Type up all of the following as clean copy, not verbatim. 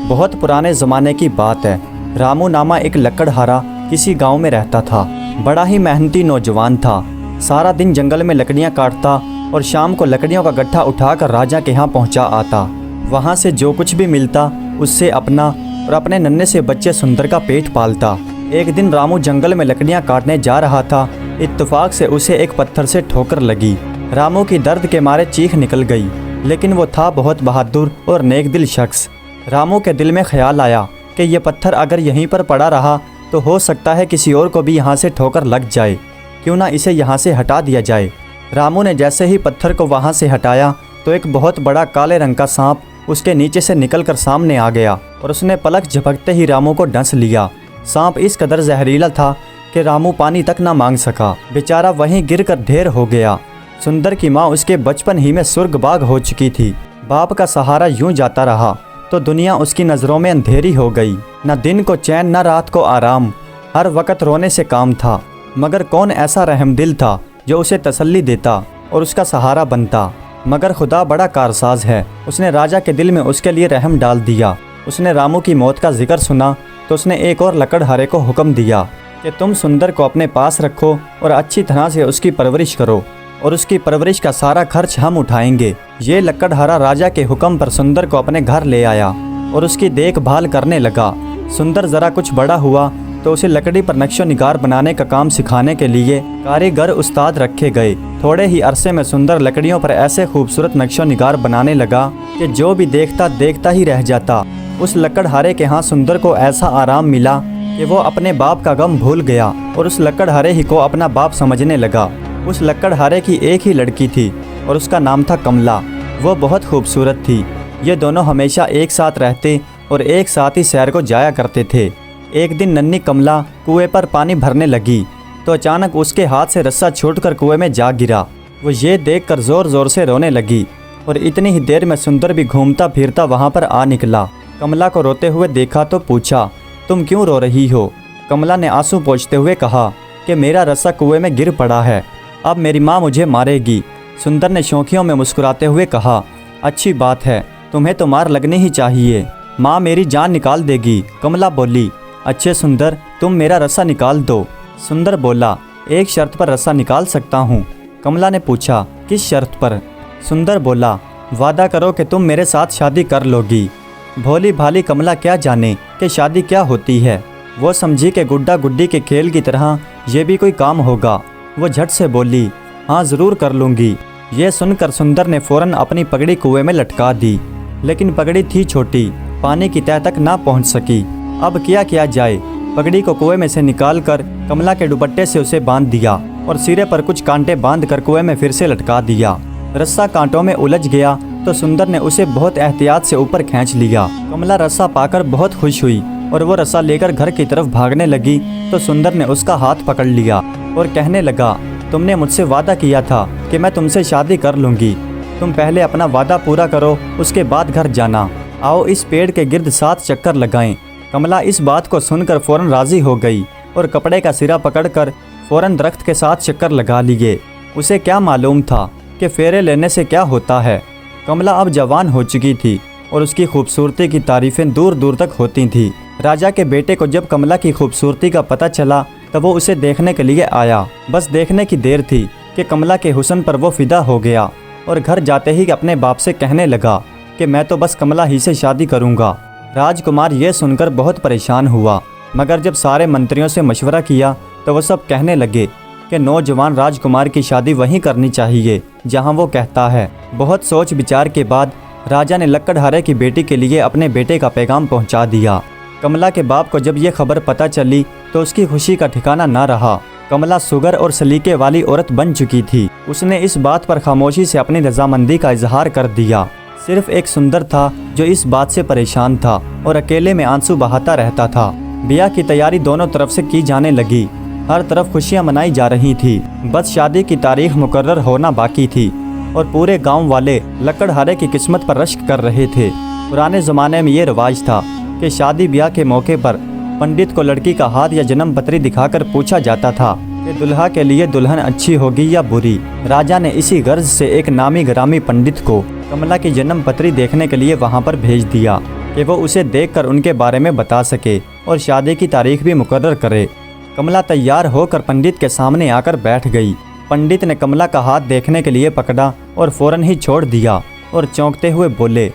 बहुत पुराने ज़माने की बात है। रामू नामा एक लकड़हारा किसी गांव में रहता था। बड़ा ही मेहनती नौजवान था। सारा दिन जंगल में लकड़ियां काटता और शाम को लकड़ियों का गट्ठा उठाकर राजा के यहाँ पहुँचा आता। वहाँ से जो कुछ भी मिलता उससे अपना और अपने नन्हे से बच्चे सुंदर का पेट पालता। एक दिन रामू जंगल में लकड़ियां काटने जा रहा था। इत्तेफाक से उसे एक पत्थर से ठोकर लगी। रामू की दर्द के मारे चीख निकल गई, लेकिन वो था बहुत बहादुर और नेक दिल शख्स। रामू के दिल में ख्याल आया कि ये पत्थर अगर यहीं पर पड़ा रहा तो हो सकता है किसी और को भी यहाँ से ठोकर लग जाए, क्यों ना इसे यहाँ से हटा दिया जाए। रामू ने जैसे ही पत्थर को वहाँ से हटाया तो एक बहुत बड़ा काले रंग का सांप उसके नीचे से निकलकर सामने आ गया और उसने पलक झपकते ही रामू को डंस लिया। सांप इस कदर जहरीला था कि रामू पानी तक ना मांग सका। बेचारा वहीं गिरकर ढेर हो गया। सुंदर की माँ उसके बचपन ही में सुर्गबाग हो चुकी थी। बाप का सहारा यूं जाता रहा तो दुनिया उसकी नज़रों में अंधेरी हो गई। न दिन को चैन न रात को आराम, हर वक्त रोने से काम था। मगर कौन ऐसा रहमदिल था जो उसे तसल्ली देता और उसका सहारा बनता। मगर खुदा बड़ा कारसाज है, उसने राजा के दिल में उसके लिए रहम डाल दिया। उसने रामू की मौत का जिक्र सुना तो उसने एक और लकड़हारे को हुक्म दिया कि तुम सुंदर को अपने पास रखो और अच्छी तरह से उसकी परवरिश करो और उसकी परवरिश का सारा खर्च हम उठाएंगे। ये लकड़हारा राजा के हुक्म पर सुंदर को अपने घर ले आया और उसकी देखभाल करने लगा। सुंदर ज़रा कुछ बड़ा हुआ तो उसे लकड़ी पर नक्शो निगार बनाने का काम सिखाने के लिए कारीगर उस्ताद रखे गए। थोड़े ही अरसे में सुंदर लकड़ियों पर ऐसे खूबसूरत नक्शो निगार बनाने लगा कि जो भी देखता देखता ही रह जाता। उस लकड़हारे के यहाँ सुंदर को ऐसा आराम मिला कि वो अपने बाप का गम भूल गया और उस लकड़हारे ही को अपना बाप समझने लगा। उस लकड़हारे की एक ही लड़की थी और उसका नाम था कमला। वो बहुत खूबसूरत थी। ये दोनों हमेशा एक साथ रहते और एक साथ ही सैर को जाया करते थे। एक दिन नन्ही कमला कुएं पर पानी भरने लगी तो अचानक उसके हाथ से रस्सा छूटकर कुएं में जा गिरा। वो ये देखकर ज़ोर ज़ोर से रोने लगी और इतनी ही देर में सुंदर भी घूमता फिरता वहाँ पर आ निकला। कमला को रोते हुए देखा तो पूछा, तुम क्यों रो रही हो? कमला ने आंसू पोंछते हुए कहा कि मेरा रस्सा कुएं में गिर पड़ा है, अब मेरी माँ मुझे मारेगी। सुंदर ने शौखियों में मुस्कुराते हुए कहा, अच्छी बात है, तुम्हें तो मार लगनी ही चाहिए, माँ मेरी जान निकाल देगी। कमला बोली, अच्छे सुंदर, तुम मेरा रस्सा निकाल दो। सुंदर बोला, एक शर्त पर रस्सा निकाल सकता हूँ। कमला ने पूछा, किस शर्त पर? सुंदर बोला, वादा करो कि तुम मेरे साथ शादी कर लोगी। भोली भाली कमला क्या जाने कि शादी क्या होती है। वो समझी कि गुड्डा गुड्डी के खेल की तरह ये भी कोई काम होगा। वो झट से बोली, हाँ ज़रूर कर लूँगी। ये सुनकर सुंदर ने फ़ौरन अपनी पगड़ी कुएं में लटका दी, लेकिन पगड़ी थी छोटी, पानी की तह तक ना पहुँच सकी। अब किया जाए? पगड़ी को कुएं में से निकालकर कमला के दुपट्टे से उसे बांध दिया और सिरे पर कुछ कांटे बांधकर कुएं में फिर से लटका दिया। रस्सा कांटों में उलझ गया तो सुंदर ने उसे बहुत एहतियात से ऊपर खींच लिया। कमला रस्सा पाकर बहुत खुश हुई और वो रस्सा लेकर घर की तरफ भागने लगी तो सुंदर ने उसका हाथ पकड़ लिया और कहने लगा, तुमने मुझसे वादा किया था कि मैं तुमसे शादी कर लूँगी। तुम पहले अपना वादा पूरा करो, उसके बाद घर जाना। आओ इस पेड़ के गिर्द 7 चक्कर लगाएं। कमला इस बात को सुनकर फ़ौरन राज़ी हो गई और कपड़े का सिरा पकड़कर फ़ौरन दरख्त के 7 चक्कर लगा लिए। उसे क्या मालूम था कि फेरे लेने से क्या होता है। कमला अब जवान हो चुकी थी और उसकी खूबसूरती की तारीफ़ें दूर दूर तक होती थीं। राजा के बेटे को जब कमला की खूबसूरती का पता चला तब वो उसे देखने के लिए आया। बस देखने की देर थी कि कमला के हुस्न पर वो फिदा हो गया और घर जाते ही अपने बाप से कहने लगा कि मैं तो बस कमला ही से शादी करूँगा। राजकुमार ये सुनकर बहुत परेशान हुआ, मगर जब सारे मंत्रियों से मशवरा किया तो वो सब कहने लगे कि नौजवान राजकुमार की शादी वहीं करनी चाहिए जहां वो कहता है। बहुत सोच विचार के बाद राजा ने लकड़हारे की बेटी के लिए अपने बेटे का पैगाम पहुंचा दिया। कमला के बाप को जब ये खबर पता चली तो उसकी खुशी का ठिकाना ना रहा। कमला सुगर और सलीके वाली औरत बन चुकी थी। उसने इस बात पर खामोशी से अपनी रजामंदी का इजहार कर दिया। सिर्फ एक सुंदर था जो इस बात से परेशान था और अकेले में आंसू बहाता रहता था। ब्याह की तैयारी दोनों तरफ से की जाने लगी। हर तरफ खुशियां मनाई जा रही थी। बस शादी की तारीख मुकर्रर होना बाकी थी और पूरे गांव वाले लकड़हारे की किस्मत पर रश्क कर रहे थे। पुराने ज़माने में ये रिवाज था कि शादी ब्याह के मौके पर पंडित को लड़की का हाथ या जन्म पत्री दिखाकर पूछा जाता था कि दुल्हा के लिए दुल्हन अच्छी होगी या बुरी। राजा ने इसी गर्ज से एक नामी ग्रामी पंडित को कमला की जन्म पत्री देखने के लिए वहां पर भेज दिया। कि वो उसे देखकर उनके बारे में बता सके और शादी की तारीख भी मुकर्रर करे। कमला तैयार होकर पंडित के सामने आकर बैठ गई। पंडित ने कमला का हाथ देखने के लिए पकड़ा और फौरन ही छोड़ दिया और चौंकते हुए बोले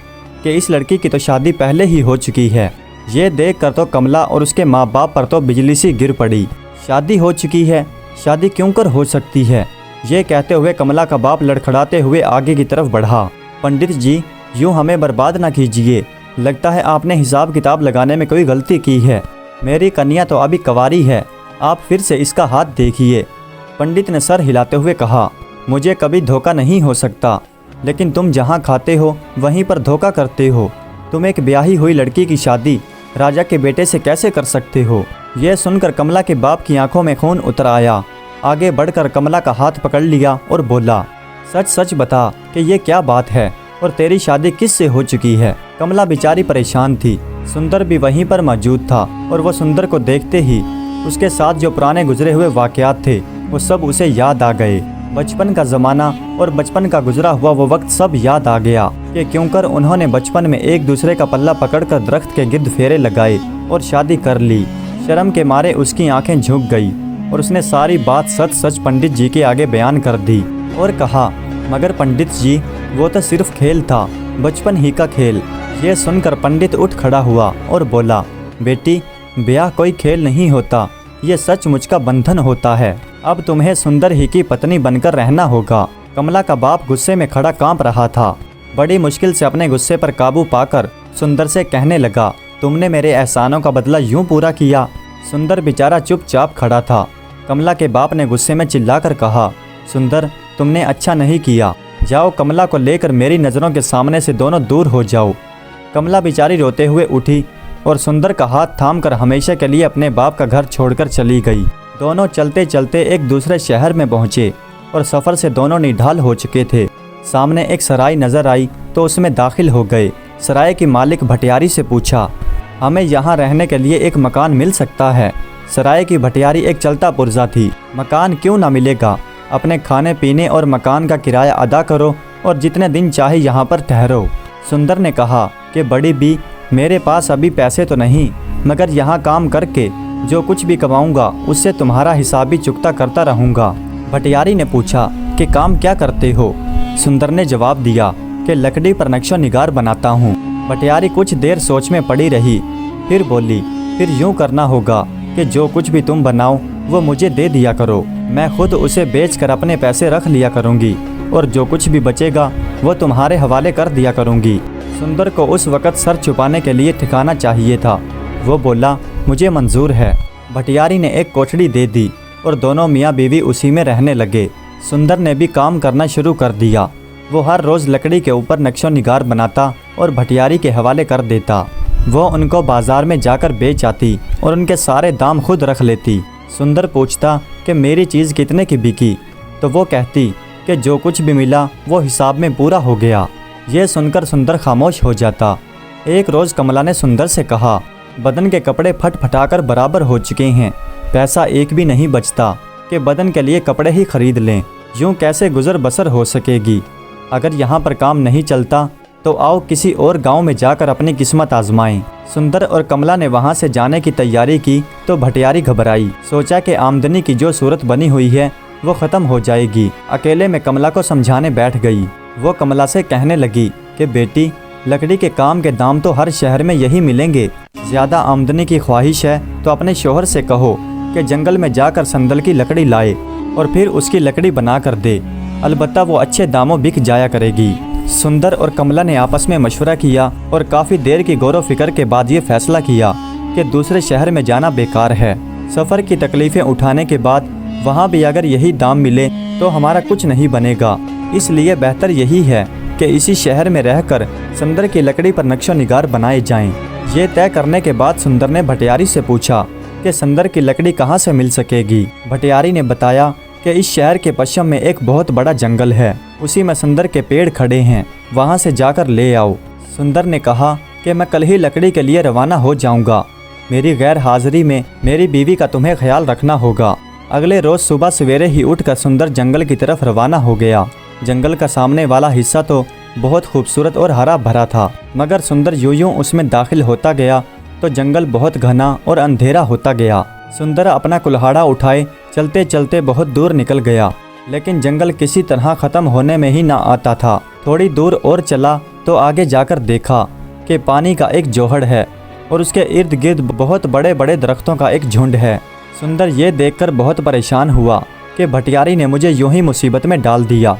कि इस लड़की की तो शादी पहले ही हो चुकी है। ये देखकर तो कमला और उसके माँ बाप पर तो बिजली सी गिर पड़ी। शादी हो चुकी है, शादी क्यों कर हो सकती है? ये कहते हुए कमला का बाप लड़खड़ाते हुए आगे की तरफ बढ़ा। पंडित जी, यूँ हमें बर्बाद ना कीजिए, लगता है आपने हिसाब किताब लगाने में कोई गलती की है। मेरी कन्या तो अभी कंवारी है, आप फिर से इसका हाथ देखिए। पंडित ने सर हिलाते हुए कहा, मुझे कभी धोखा नहीं हो सकता, लेकिन तुम जहाँ खाते हो वहीं पर धोखा करते हो। तुम एक ब्याही हुई लड़की की शादी राजा के बेटे से कैसे कर सकते हो? यह सुनकर कमला के बाप की आंखों में खून उतर आया। आगे बढ़कर कमला का हाथ पकड़ लिया और बोला, सच सच बता कि ये क्या बात है और तेरी शादी किससे हो चुकी है? कमला बेचारी परेशान थी। सुंदर भी वहीं पर मौजूद था और वह सुंदर को देखते ही उसके साथ जो पुराने गुजरे हुए वाकयात थे वो सब उसे याद आ गए। बचपन का ज़माना और बचपन का गुजरा हुआ वो वक्त सब याद आ गया कि क्यों कर उन्होंने बचपन में एक दूसरे का पल्ला पकड़कर दरख्त के गिर्द फेरे लगाए और शादी कर ली। शर्म के मारे उसकी आंखें झुक गई और उसने सारी बात सच सच पंडित जी के आगे बयान कर दी और कहा, मगर पंडित जी, वो तो सिर्फ खेल था, बचपन ही का खेल। ये सुनकर पंडित उठ खड़ा हुआ और बोला, बेटी, ब्याह कोई खेल नहीं होता, ये सचमुच का बंधन होता है। अब तुम्हें सुंदर ही की पत्नी बनकर रहना होगा। कमला का बाप गुस्से में खड़ा कांप रहा था। बड़ी मुश्किल से अपने गुस्से पर काबू पाकर सुंदर से कहने लगा, तुमने मेरे एहसानों का बदला यूं पूरा किया? सुंदर बेचारा चुपचाप खड़ा था। कमला के बाप ने गुस्से में चिल्लाकर कहा, सुंदर, तुमने अच्छा नहीं किया, जाओ कमला को लेकर मेरी नज़रों के सामने से दोनों दूर हो जाओ। कमला बेचारी रोते हुए उठी और सुंदर का हाथ थामकर हमेशा के लिए अपने बाप का घर छोड़कर चली गई। दोनों चलते चलते एक दूसरे शहर में पहुंचे और सफ़र से दोनों निढाल हो चुके थे। सामने एक सराय नज़र आई तो उसमें दाखिल हो गए। सराय की मालिक भटियारी से पूछा, हमें यहाँ रहने के लिए एक मकान मिल सकता है? सराय की भटियारी एक चलता पुर्जा थी। मकान क्यों ना मिलेगा, अपने खाने पीने और मकान का किराया अदा करो और जितने दिन चाहे यहाँ पर ठहरो। सुंदर ने कहा कि बड़ी बी, मेरे पास अभी पैसे तो नहीं, मगर यहाँ काम करके जो कुछ भी कमाऊँगा उससे तुम्हारा हिसाब भी चुकता करता रहूँगा। भटियारी ने पूछा कि काम क्या करते हो? सुंदर ने जवाब दिया कि लकड़ी पर नक्शो निगार बनाता हूँ। भटियारी कुछ देर सोच में पड़ी रही, फिर बोली, फिर यूँ करना होगा कि जो कुछ भी तुम बनाओ वो मुझे दे दिया करो, मैं खुद उसे बेचकर अपने पैसे रख लिया करूँगी और जो कुछ भी बचेगा वो तुम्हारे हवाले कर दिया करूँगी। सुंदर को उस वक़्त सर छुपाने के लिए ठिकाना चाहिए था। वो बोला, मुझे मंजूर है। भटियारी ने एक कोठड़ी दे दी और दोनों मियाँ बीवी उसी में रहने लगे। सुंदर ने भी काम करना शुरू कर दिया। वो हर रोज़ लकड़ी के ऊपर नक्शो निगार बनाता और भटियारी के हवाले कर देता। वो उनको बाज़ार में जाकर बेच आती और उनके सारे दाम खुद रख लेती। सुंदर पूछता कि मेरी चीज़ कितने की बिकी, तो वो कहती कि जो कुछ भी मिला वो हिसाब में पूरा हो गया। ये सुनकर सुंदर खामोश हो जाता। एक रोज़ कमला ने सुंदर से कहा, बदन के कपड़े फट फटाकर बराबर हो चुके हैं, पैसा एक भी नहीं बचता कि बदन के लिए कपड़े ही खरीद लें। यूँ कैसे गुजर बसर हो सकेगी? अगर यहाँ पर काम नहीं चलता तो आओ किसी और गांव में जाकर अपनी किस्मत आजमाएं। सुंदर और कमला ने वहाँ से जाने की तैयारी की तो भटियारी घबराई। सोचा कि आमदनी की जो सूरत बनी हुई है वो ख़त्म हो जाएगी। अकेले में कमला को समझाने बैठ गई। वो कमला से कहने लगी कि बेटी, लकड़ी के काम के दाम तो हर शहर में यही मिलेंगे। ज़्यादा आमदनी की ख्वाहिश है तो अपने शोहर से कहो कि जंगल में जाकर संदल की लकड़ी लाए और फिर उसकी लकड़ी बना कर दे, अलबत्ता वो अच्छे दामों बिक जाया करेगी। सुंदर और कमला ने आपस में मशवरा किया और काफ़ी देर की गौर व फिक्र के बाद ये फैसला किया कि दूसरे शहर में जाना बेकार है। सफ़र की तकलीफ़ें उठाने के बाद वहाँ भी अगर यही दाम मिले तो हमारा कुछ नहीं बनेगा, इसलिए बेहतर यही है कि इसी शहर में रहकर संदर की लकड़ी पर नक्शो निगार बनाए जाएं। ये तय करने के बाद सुंदर ने भटियारी से पूछा कि संदर की लकड़ी कहाँ से मिल सकेगी। भटियारी ने बताया कि इस शहर के पश्चिम में एक बहुत बड़ा जंगल है, उसी में संदर के पेड़ खड़े हैं, वहाँ से जाकर ले आओ। सुंदर ने कहा कि मैं कल ही लकड़ी के लिए रवाना हो जाऊँगा। मेरी गैर हाजिरी में मेरी बीवी का तुम्हें ख्याल रखना होगा। अगले रोज़ सुबह सवेरे ही उठकर सुंदर जंगल की तरफ रवाना हो गया। जंगल का सामने वाला हिस्सा तो बहुत खूबसूरत और हरा भरा था। मगर सुंदर यूं यूं उसमें दाखिल होता गया तो जंगल बहुत घना और अंधेरा होता गया। सुंदर अपना कुल्हाड़ा उठाए चलते चलते बहुत दूर निकल गया, लेकिन जंगल किसी तरह ख़त्म होने में ही ना आता था। थोड़ी दूर और चला तो आगे जाकर देखा कि पानी का एक जोहड़ है और उसके इर्द गिर्द बहुत बड़े बड़े दरख्तों का एक झुंड है। सुंदर ये देखकर बहुत परेशान हुआ कि भटियारी ने मुझे यूं ही मुसीबत में डाल दिया।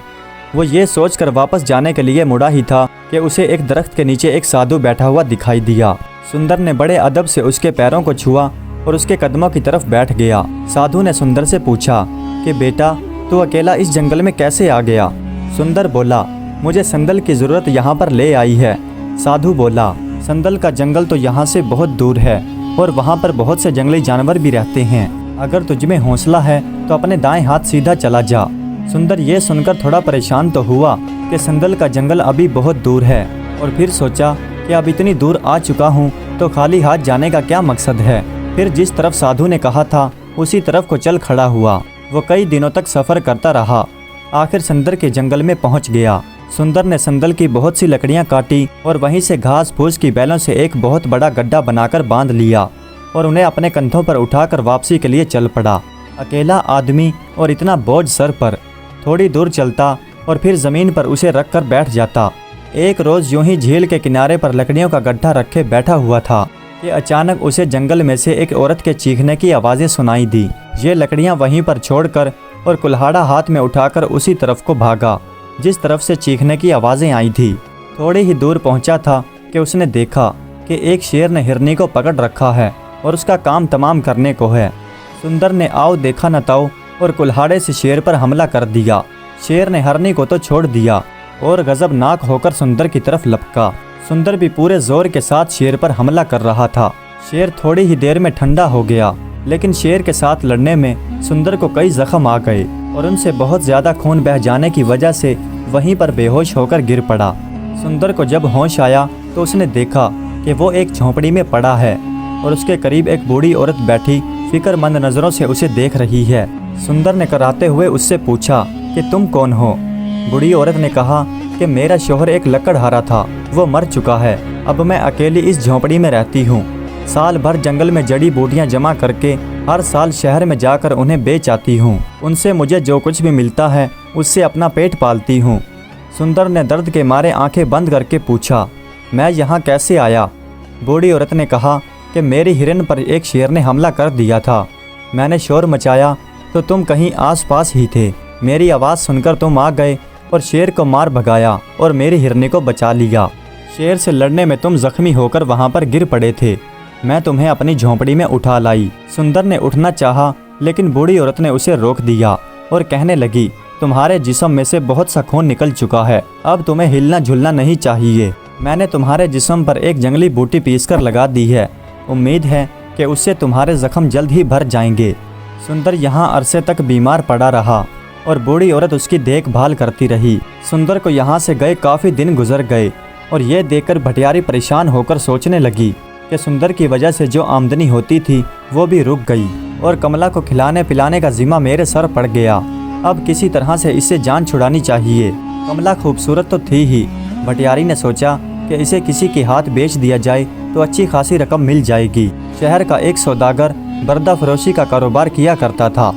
वो ये सोचकर वापस जाने के लिए मुड़ा ही था कि उसे एक दरख्त के नीचे एक साधु बैठा हुआ दिखाई दिया। सुंदर ने बड़े अदब से उसके पैरों को छुआ और उसके कदमों की तरफ बैठ गया। साधु ने सुंदर से पूछा कि बेटा, तू अकेला इस जंगल में कैसे आ गया? सुंदर बोला, मुझे संदल की ज़रूरत यहाँ पर ले आई है। साधु बोला, संदल का जंगल तो यहाँ से बहुत दूर है और वहाँ पर बहुत से जंगली जानवर भी रहते हैं। अगर तुझमें हौसला है तो अपने दाएं हाथ सीधा चला जा। सुंदर ये सुनकर थोड़ा परेशान तो हुआ कि संदल का जंगल अभी बहुत दूर है, और फिर सोचा कि अब इतनी दूर आ चुका हूँ तो खाली हाथ जाने का क्या मकसद है। फिर जिस तरफ साधु ने कहा था उसी तरफ को चल खड़ा हुआ। वो कई दिनों तक सफ़र करता रहा। आखिर संदल के जंगल में पहुँच गया। सुंदर ने संदल की बहुत सी लकड़ियां काटी और वहीं से घास फूस की बैलों से एक बहुत बड़ा गड्ढा बनाकर बांध लिया और उन्हें अपने कंधों पर उठाकर वापसी के लिए चल पड़ा। अकेला आदमी और इतना बोझ सर पर। थोड़ी दूर चलता और फिर ज़मीन पर उसे रख कर बैठ जाता। एक रोज़ यूं ही झील के किनारे पर लकड़ियों का गड्ढा रखे बैठा हुआ था कि अचानक उसे जंगल में से एक औरत के चीखने की आवाज़ें सुनाई दी। ये लकड़ियाँ वहीं पर छोड़कर और कुल्हाड़ा हाथ में उठाकर उसी तरफ को भागा जिस तरफ से चीखने की आवाज़ें आई थी। थोड़ी ही दूर पहुंचा था कि उसने देखा कि एक शेर ने हिरनी को पकड़ रखा है और उसका काम तमाम करने को है। सुंदर ने आओ देखा न ताओ और कुल्हाड़े से शेर पर हमला कर दिया। शेर ने हिरनी को तो छोड़ दिया और गजबनाक होकर सुंदर की तरफ लपका। सुंदर भी पूरे जोर के साथ शेर पर हमला कर रहा था। शेर थोड़ी ही देर में ठंडा हो गया, लेकिन शेर के साथ लड़ने में सुंदर को कई जख्म आ गए और उनसे बहुत ज़्यादा खून बह जाने की वजह से वहीं पर बेहोश होकर गिर पड़ा। सुंदर को जब होश आया तो उसने देखा कि वो एक झोंपड़ी में पड़ा है और उसके करीब एक बूढ़ी औरत बैठी फिक्रमंद नज़रों से उसे देख रही है। सुंदर ने कराते हुए उससे पूछा कि तुम कौन हो? बूढ़ी औरत ने कहा कि मेरा शौहर एक लकड़हारा था, वो मर चुका है। अब मैं अकेली इस झोंपड़ी में रहती हूँ। साल भर जंगल में जड़ी बूटियाँ जमा करके हर साल शहर में जाकर उन्हें बेच आती हूँ। उनसे मुझे जो कुछ भी मिलता है उससे अपना पेट पालती हूँ। सुंदर ने दर्द के मारे आंखें बंद करके पूछा, मैं यहाँ कैसे आया? बूढ़ी औरत ने कहा कि मेरी हिरन पर एक शेर ने हमला कर दिया था। मैंने शोर मचाया तो तुम कहीं आसपास ही थे। मेरी आवाज़ सुनकर तुम आ गए और शेर को मार भगाया और मेरी हिरनी को बचा लिया। शेर से लड़ने में तुम जख्मी होकर वहाँ पर गिर पड़े थे। मैं तुम्हें अपनी झोंपड़ी में उठा लाई। सुंदर ने उठना चाहा, लेकिन बूढ़ी औरत ने उसे रोक दिया और कहने लगी, तुम्हारे जिस्म में से बहुत सा खून निकल चुका है, अब तुम्हें हिलना झुलना नहीं चाहिए। मैंने तुम्हारे जिस्म पर एक जंगली बूटी पीसकर लगा दी है। उम्मीद है कि उससे तुम्हारे जख्म जल्द ही भर जाएंगे। सुंदर यहाँ अरसे तक बीमार पड़ा रहा और बूढ़ी औरत उसकी देखभाल करती रही। सुंदर को यहाँ से गए काफ़ी दिन गुजर गए और ये देखकर भटियारी परेशान होकर सोचने लगी कि सुंदर की वजह से जो आमदनी होती थी वो भी रुक गई और कमला को खिलाने पिलाने का जिम्मा मेरे सर पड़ गया। अब किसी तरह से इससे जान छुड़ानी चाहिए। कमला खूबसूरत तो थी ही। भटियारी ने सोचा कि इसे किसी के हाथ बेच दिया जाए तो अच्छी खासी रकम मिल जाएगी। शहर का एक सौदागर बर्दा फरोशी का कारोबार किया करता था।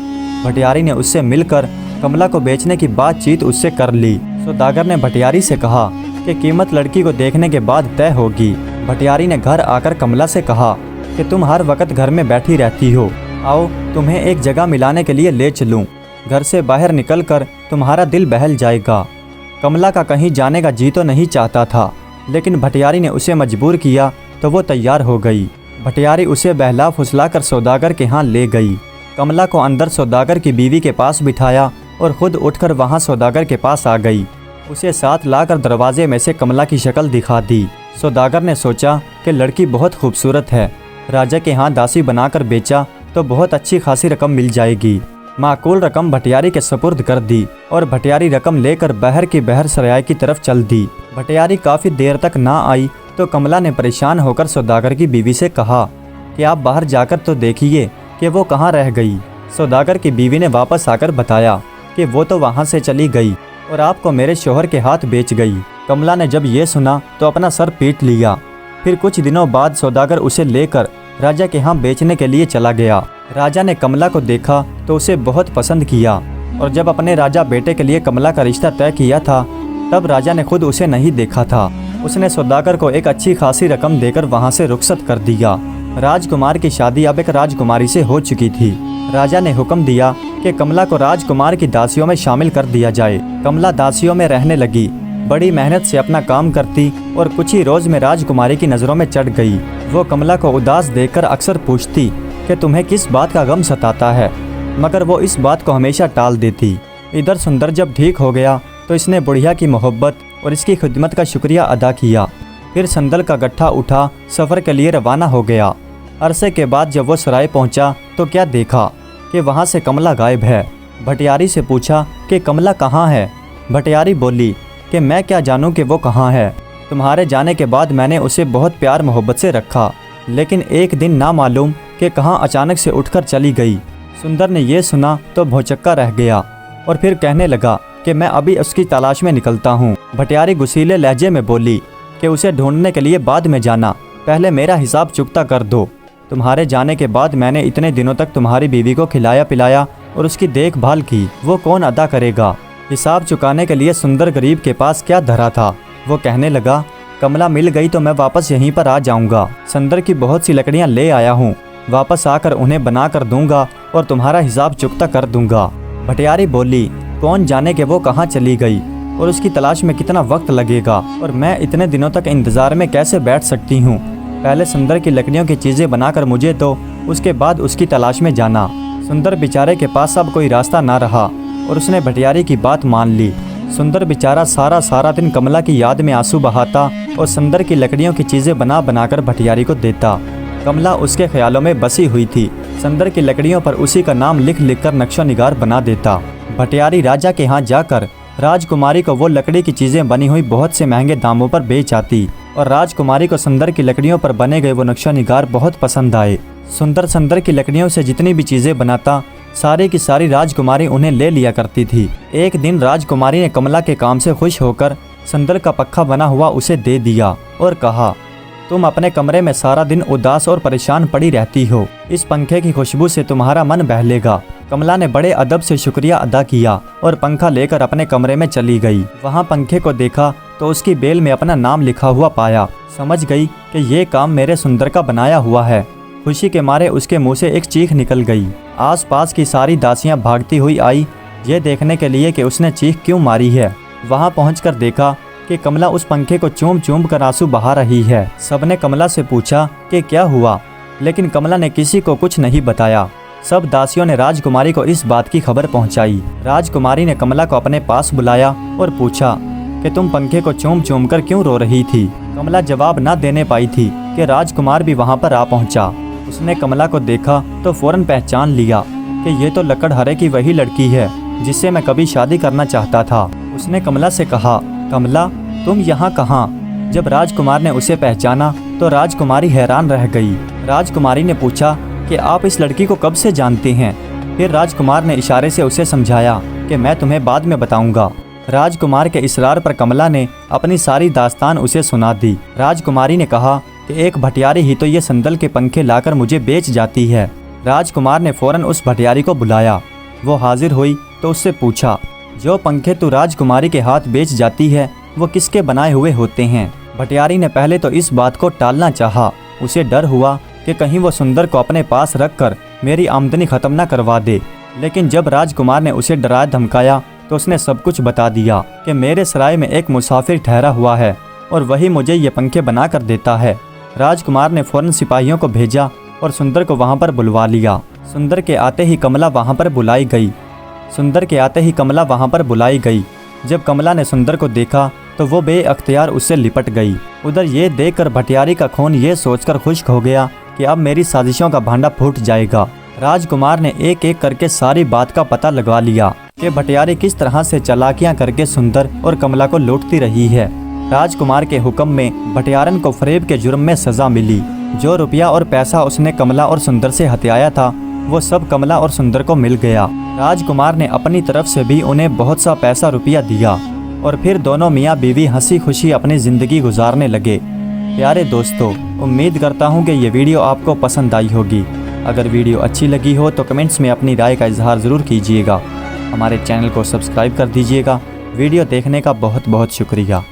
भटियारी ने उससे मिलकर कमला को बेचने की बातचीत उससे कर ली। सौदागर ने भटियारी से कहा कि कीमत लड़की को देखने के बाद तय होगी। भटियारी ने घर आकर कमला से कहा कि तुम हर वक्त घर में बैठी रहती हो, आओ तुम्हें एक जगह मिलाने के लिए ले चलूं। घर से बाहर निकलकर तुम्हारा दिल बहल जाएगा। कमला का कहीं जाने का जी तो नहीं चाहता था, लेकिन भटियारी ने उसे मजबूर किया तो वो तैयार हो गई। भटियारी उसे बहला फुसला कर सौदागर के यहाँ ले गई। कमला को अंदर सौदागर की बीवी के पास बिठाया और खुद उठकर वहाँ सौदागर के पास आ गई। उसे साथ लाकर दरवाजे में से कमला की शक्ल दिखा दी। सौदागर ने सोचा कि लड़की बहुत खूबसूरत है, राजा के यहाँ दासी बनाकर बेचा तो बहुत अच्छी खासी रकम मिल जाएगी। माकूल रकम भटियारी के सपुर्द कर दी और भटियारी रकम लेकर बहर की बहर सराय की तरफ चल दी। भटियारी काफ़ी देर तक ना आई तो कमला ने परेशान होकर सौदागर की बीवी से कहा कि आप बाहर जाकर तो देखिए कि वो कहाँ रह गई। सौदागर की बीवी ने वापस आकर बताया कि वो तो वहाँ से चली गई और आपको मेरे शौहर के हाथ बेच गई। कमला ने जब ये सुना तो अपना सर पीट लिया। फिर कुछ दिनों बाद सौदागर उसे लेकर राजा के यहाँ बेचने के लिए चला गया। राजा ने कमला को देखा तो उसे बहुत पसंद किया और जब अपने राजा बेटे के लिए कमला का रिश्ता तय किया था तब राजा ने खुद उसे नहीं देखा था। उसने सौदागर को एक अच्छी खासी रकम देकर वहाँ से रुखसत कर दिया। राजकुमार की शादी अब एक राजकुमारी से हो चुकी थी। राजा ने हुक्म दिया कि कमला को राजकुमार की दासियों में शामिल कर दिया जाए। कमला दासियों में रहने लगी, बड़ी मेहनत से अपना काम करती और कुछ ही रोज में राजकुमारी की नज़रों में चढ़ गई। वो कमला को उदास देखकर अक्सर पूछती कि तुम्हें किस बात का गम सताता है, मगर वो इस बात को हमेशा टाल देती। इधर सुंदर जब ठीक हो गया तो इसने बुढ़िया की मोहब्बत और इसकी खिदमत का शुक्रिया अदा किया। फिर संदल का गट्ठा उठा सफ़र के लिए रवाना हो गया। अरसे के बाद जब वो सराय पहुंचा तो क्या देखा कि वहां से कमला गायब है। भटियारी से पूछा कि कमला कहाँ है। भटियारी बोली कि मैं क्या जानूं कि वो कहाँ है। तुम्हारे जाने के बाद मैंने उसे बहुत प्यार मोहब्बत से रखा, लेकिन एक दिन ना मालूम कि कहाँ अचानक से उठकर चली गई। सुंदर ने यह सुना तो भौचक्का रह गया और फिर कहने लगा कि मैं अभी उसकी तलाश में निकलता हूँ। भटियारी गुस्सीले लहजे में बोली कि उसे ढूंढने के लिए बाद में जाना, पहले मेरा हिसाब चुकता कर दो। तुम्हारे जाने के बाद मैंने इतने दिनों तक तुम्हारी बीवी को खिलाया पिलाया और उसकी देखभाल की, वो कौन अदा करेगा। हिसाब चुकाने के लिए सुंदर गरीब के पास क्या धरा था। वो कहने लगा कमला मिल गई तो मैं वापस यहीं पर आ जाऊंगा। संदर की बहुत सी लकड़ियां ले आया हूँ, वापस आकर उन्हें बना कर दूंगा और तुम्हारा हिसाब चुकता कर दूंगा। भटियारी बोली कौन जाने कि वो कहाँ चली गई और उसकी तलाश में कितना वक्त लगेगा और मैं इतने दिनों तक इंतज़ार में कैसे बैठ सकती हूँ। पहले सुंदर की लकड़ियों की चीज़ें बनाकर मुझे दो, उसके बाद उसकी तलाश में जाना। सुंदर बेचारे के पास अब कोई रास्ता ना रहा और उसने भटियारी की बात मान ली। सुंदर बेचारा सारा दिन कमला की याद में आंसू बहाता और सुंदर की लकड़ियों की चीज़ें बना बनाकर भटियारी को देता। कमला उसके ख्यालों में बसी हुई थी। सुंदर की लकड़ियों पर उसी का नाम लिख लिख कर नक्शो निगार बना देता। भटियारी राजा के यहाँ जाकर राजकुमारी को वो लकड़ी की चीज़ें बनी हुई बहुत से महंगे दामों पर बेच आती और राजकुमारी को सुंदर की लकड़ियों पर बने गए वो नक्शो निगार बहुत पसंद आए। सुंदर की लकड़ियों से जितनी भी चीज़ें बनाता सारी की सारी राजकुमारी उन्हें ले लिया करती थी। एक दिन राजकुमारी ने कमला के काम से खुश होकर सुंदर का पक्खा बना हुआ उसे दे दिया और कहा तुम अपने कमरे में सारा दिन उदास और परेशान पड़ी रहती हो, इस पंखे की खुशबू से तुम्हारा मन बहलेगा। कमला ने बड़े अदब से शुक्रिया अदा किया और पंखा लेकर अपने कमरे में चली गई। वहाँ पंखे को देखा तो उसकी बेल में अपना नाम लिखा हुआ पाया। समझ गई कि ये काम मेरे सुंदर का बनाया हुआ है। खुशी के मारे उसके मुंह से एक चीख निकल गई। आसपास की सारी दासियां भागती हुई आई ये देखने के लिए कि उसने चीख क्यों मारी है। वहाँ पहुंचकर देखा कि कमला उस पंखे को चूम चूम कर आंसू बहा रही है। सबने कमला से पूछा कि क्या हुआ, लेकिन कमला ने किसी को कुछ नहीं बताया। सब दासियों ने राजकुमारी को इस बात की खबर पहुंचाई। राजकुमारी ने कमला को अपने पास बुलाया और पूछा कि तुम पंखे को चूम चूम कर क्यों रो रही थी। कमला जवाब न देने पाई थी कि राजकुमार भी वहां पर आ पहुंचा। उसने कमला को देखा तो फौरन पहचान लिया कि ये तो लकड़हारे की वही लड़की है जिससे मैं कभी शादी करना चाहता था। उसने कमला से कहा कमला तुम यहाँ कहाँ। जब राजकुमार ने उसे पहचाना तो राजकुमारी हैरान रह गई। राजकुमारी ने पूछा कि आप इस लड़की को कब से जानते हैं। फिर राजकुमार ने इशारे से उसे समझाया कि मैं तुम्हें बाद में बताऊंगा। राजकुमार के इसरार पर कमला ने अपनी सारी दास्तान उसे सुना दी। राजकुमारी ने कहा कि एक भटियारी ही तो ये संदल के पंखे लाकर मुझे बेच जाती है। राजकुमार ने फौरन उस भटियारी को बुलाया। वो हाजिर हुई तो उससे पूछा जो पंखे तू राजकुमारी के हाथ बेच जाती है वो किसके बनाए हुए होते हैं। भटियारी ने पहले तो इस बात को टालना चाहा। उसे डर हुआ कि कहीं वो सुंदर को अपने पास रखकर मेरी आमदनी ख़त्म ना करवा दे। लेकिन जब राजकुमार ने उसे डराया धमकाया तो उसने सब कुछ बता दिया कि मेरे सराय में एक मुसाफिर ठहरा हुआ है और वही मुझे ये पंखे बना कर देता है। राजकुमार ने फौरन सिपाहियों को भेजा और सुंदर को वहाँ पर बुलवा लिया। सुंदर के आते ही कमला वहाँ पर बुलाई गई। जब कमला ने सुंदर को देखा तो वो बेअख्तियार उससे लिपट गई। उधर ये देखकर भटियारी का खून ये सोचकर खुश्क हो गया कि अब मेरी साजिशों का भांडा फूट जाएगा। राजकुमार ने एक एक करके सारी बात का पता लगा लिया कि भटियारी किस तरह से चालाकियां करके सुंदर और कमला को लूटती रही है। राजकुमार के हुक्म में भटियारन को फरेब के जुर्म में सजा मिली। जो रुपया और पैसा उसने कमला और सुंदर से हथियाया था वो सब कमला और सुंदर को मिल गया। राजकुमार ने अपनी तरफ से भी उन्हें बहुत सा पैसा रुपया दिया। और फिर दोनों मियाँ बीवी हंसी खुशी अपनी ज़िंदगी गुजारने लगे। प्यारे दोस्तों, उम्मीद करता हूँ कि ये वीडियो आपको पसंद आई होगी। अगर वीडियो अच्छी लगी हो तो कमेंट्स में अपनी राय का इजहार ज़रूर कीजिएगा। हमारे चैनल को सब्सक्राइब कर दीजिएगा। वीडियो देखने का बहुत बहुत शुक्रिया।